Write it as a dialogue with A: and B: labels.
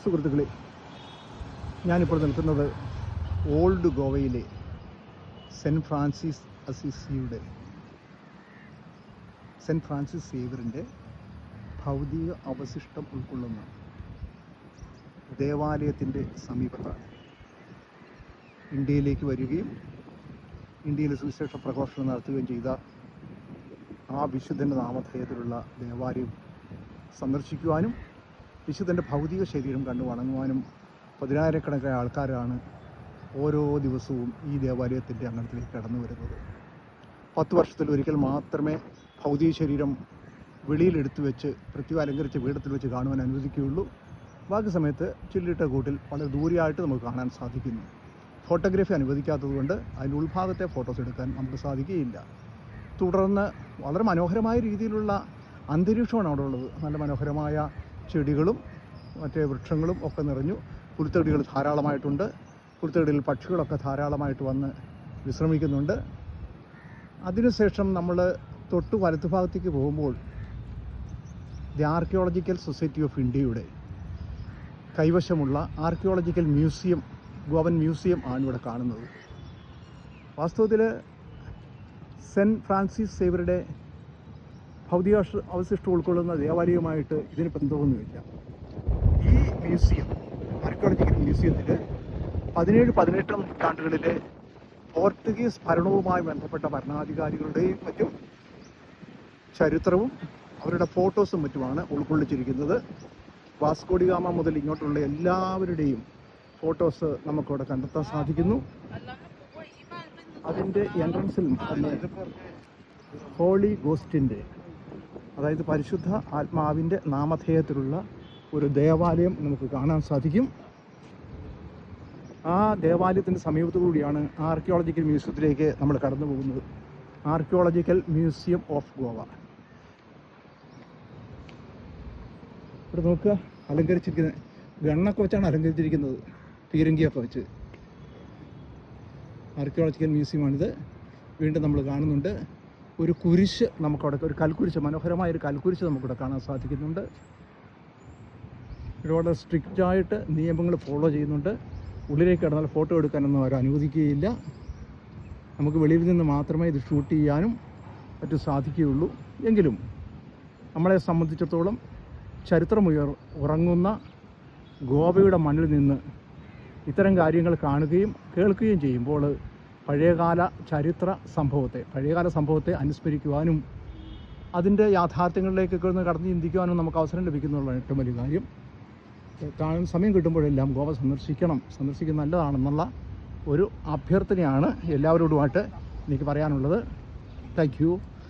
A: സുഹൃത്തുക്കളെ, ഞാനിപ്പോൾ നിൽക്കുന്നത് ഓൾഡ് ഗോവയിലെ സെൻറ്റ് ഫ്രാൻസിസ് സേവ്യറിൻ്റെ ഭൗതിക അവശിഷ്ടം ഉൾക്കൊള്ളുന്ന ദേവാലയത്തിൻ്റെ സമീപത്താണ്. ഇന്ത്യയിലേക്ക് വരികയും ഇന്ത്യയിലെ സുവിശേഷ പ്രഘോഷണം നടത്തുകയും ചെയ്ത ആ വിശുദ്ധൻ്റെ നാമധേയത്തിലുള്ള ദേവാലയം സന്ദർശിക്കുവാനും വിശുദ്ധൻ്റെ ഭൗതിക ശരീരം കണ്ടു വണങ്ങുവാനും പതിനായിരക്കണക്കായ ആൾക്കാരാണ് ഓരോ ദിവസവും ഈ ദേവാലയത്തിൻ്റെ അങ്കണത്തിലേക്ക് കടന്നു വരുന്നത്. 10 വർഷത്തിലൊരിക്കൽ മാത്രമേ ഭൗതിക ശരീരം വെളിയിലെടുത്തു വെച്ച് പ്രത്യേകം അലങ്കരിച്ച പീഠത്തിൽ വെച്ച് കാണുവാൻ അനുവദിക്കുകയുള്ളൂ. ബാക്കി സമയത്ത് ചില്ലിട്ട കൂട്ടിൽ വളരെ ദൂരെയായിട്ട് നമുക്ക് കാണാൻ സാധിക്കുന്നു. ഫോട്ടോഗ്രാഫി അനുവദിക്കാത്തതുകൊണ്ട് അതിൻ്റെ ഉൾഭാഗത്തെ ഫോട്ടോസ് എടുക്കാൻ നമുക്ക് സാധിക്കുകയില്ല. തുടർന്ന് വളരെ മനോഹരമായ രീതിയിലുള്ള അന്തരീക്ഷമാണ് അവിടെ ഉള്ളത്. നല്ല മനോഹരമായ ചെടികളും മറ്റേ വൃക്ഷങ്ങളും ഒക്കെ നിറഞ്ഞു. പുൽത്തടികൾ ധാരാളമായിട്ടുണ്ട്. പുൽത്തടിയിൽ പക്ഷികളൊക്കെ ധാരാളമായിട്ട് വന്ന് വിശ്രമിക്കുന്നുണ്ട്. അതിനുശേഷം നമ്മൾ തൊട്ട് വലത്തുഭാഗത്തേക്ക് പോകുമ്പോൾ ദി ആർക്കിയോളജിക്കൽ സൊസൈറ്റി ഓഫ് ഇന്ത്യയുടെ കൈവശമുള്ള ആർക്കിയോളജിക്കൽ മ്യൂസിയം, ഗോവൻ മ്യൂസിയം ആണ് ഇവിടെ കാണുന്നത്. വാസ്തവത്തിൽ സെൻറ്റ് ഫ്രാൻസിസ് സേവ്യറുടെ ഭൗതിക അവശിഷ്ടം ഉൾക്കൊള്ളുന്ന ദേവാലയവുമായിട്ട് ഇതിന് ബന്ധമൊന്നുമില്ല. ഈ മ്യൂസിയം, ആർക്കിയോളജിക്കൽ മ്യൂസിയത്തിൽ 17-18 നൂറ്റാണ്ടുകളിലെ പോർട്ടുഗീസ് ഭരണവുമായി ബന്ധപ്പെട്ട ഭരണാധികാരികളുടെയും മറ്റും ചരിത്രവും അവരുടെ ഫോട്ടോസും മറ്റുമാണ് ഉൾക്കൊള്ളിച്ചിരിക്കുന്നത്. വാസ്കോ ഡി ഗാമ മുതൽ ഇങ്ങോട്ടുള്ള എല്ലാവരുടെയും ഫോട്ടോസ് നമുക്കവിടെ കണ്ടെത്താൻ സാധിക്കുന്നു. അതിൻ്റെ എൻട്രൻസിൽ തന്നെ ഹോളി ഗോസ്റ്റിൻ്റെ, അതായത് പരിശുദ്ധ ആത്മാവിൻ്റെ നാമധേയത്തിലുള്ള ഒരു ദേവാലയം നമുക്ക് കാണാൻ സാധിക്കും. ആ ദേവാലയത്തിൻ്റെ സമീപത്തു കൂടിയാണ് ആർക്കിയോളജിക്കൽ മ്യൂസിയത്തിലേക്ക് നമ്മൾ കടന്നു പോകുന്നത്. Archaeological museum of Goa. ഇവിടെ നോക്കുക, അലങ്കരിച്ചിരിക്കുന്നത് ഗണ്ണൊക്കെ വെച്ചാണ് അലങ്കരിച്ചിരിക്കുന്നത്, പീരങ്കിയൊക്കെ വെച്ച്. ആർക്കിയോളജിക്കൽ മ്യൂസിയമാണിത്. വീണ്ടും നമ്മൾ കാണുന്നുണ്ട് ഒരു കുരിശ്, നമുക്കവിടെ ഒരു കൽക്കുരിശ്, മനോഹരമായൊരു കൽക്കുരിശ് നമുക്കിവിടെ കാണാൻ സാധിക്കുന്നുണ്ട്. ഇവിടെ വളരെ സ്ട്രിക്റ്റായിട്ട് നിയമങ്ങൾ ഫോളോ ചെയ്യുന്നുണ്ട്. ഉള്ളിലേക്ക് കിടന്നാൽ ഫോട്ടോ എടുക്കാനൊന്നും അവർ അനുവദിക്കുകയില്ല. നമുക്ക് വെളിയിൽ നിന്ന് മാത്രമേ ഇത് ഷൂട്ട് ചെയ്യാനും മറ്റും സാധിക്കുകയുള്ളൂ. എങ്കിലും നമ്മളെ സംബന്ധിച്ചിടത്തോളം ചരിത്രം ഉറങ്ങുന്ന ഗോവയുടെ മണ്ണിൽ നിന്ന് ഇത്തരം കാര്യങ്ങൾ കാണുകയും കേൾക്കുകയും ചെയ്യുമ്പോൾ പഴയകാല സംഭവത്തെ അനുസ്മരിക്കുവാനും അതിൻ്റെ യാഥാർത്ഥ്യങ്ങളിലേക്കൊക്കെ ഒന്ന് കടന്ന് ചിന്തിക്കുവാനും നമുക്ക് അവസരം ലഭിക്കുന്നുള്ളതാണ് ഏറ്റവും വലിയ കാര്യം. സമയം കിട്ടുമ്പോഴെല്ലാം ഗോവ സന്ദർശിക്കുന്നത് നല്ലതാണെന്നുള്ള ഒരു അഭ്യർത്ഥനയാണ് എല്ലാവരോടുമായിട്ട് എനിക്ക് പറയാനുള്ളത്. Thank you.